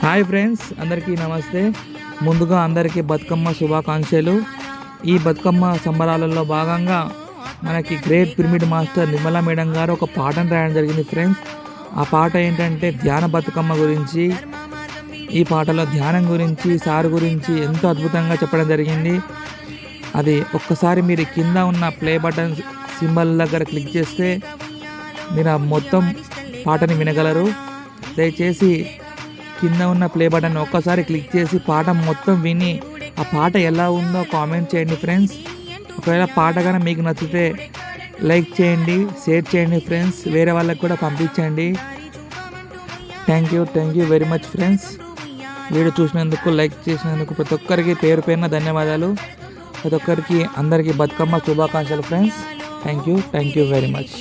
Hi friends, అందరికీ నమస్తే. ముందుగా అందరికీ బతుకమ్మ శుభాకాంక్షలు. ఈ బతుకమ్మ సంబరాలలో భాగంగా మనకి great pyramid master Nirmala madam గారు ఒక పాటను రాయడం జరిగింది ఫ్రెండ్స్. ఆ పాట ఏంటంటే ధ్యాన బతుకమ్మ గురించి. ఈ పాటలో ధ్యానం గురించి, సార్ గురించి ఎంతో అద్భుతంగా చెప్పడం జరిగింది. అది ఒక్కసారి మీరు కింద ఉన్న ప్లే బటన్ సింబల్ దగ్గర క్లిక్ చేస్తే మీరు మొత్తం పాటని వినగలరు. దయచేసి కింద ఉన్న ప్లే బటన్ ఒక్కసారి క్లిక్ చేసి పాట మొత్తం విని ఆ పాట ఎలా ఉందో కామెంట్ చేయండి ఫ్రెండ్స్. ఒకవేళ పాట కానీ మీకు నచ్చితే లైక్ చేయండి, షేర్ చేయండి ఫ్రెండ్స్. వేరే వాళ్ళకి కూడా పంపించండి. Thank you very much friends. Video చూసినందుకు, లైక్ చేసినందుకు ప్రతి ఒక్కరికి పేరు పేరున ధన్యవాదాలు. ప్రతి ఒక్కరికి అందరికీ బతుకమ్మ శుభాకాంక్షలు friends. Thank you very much.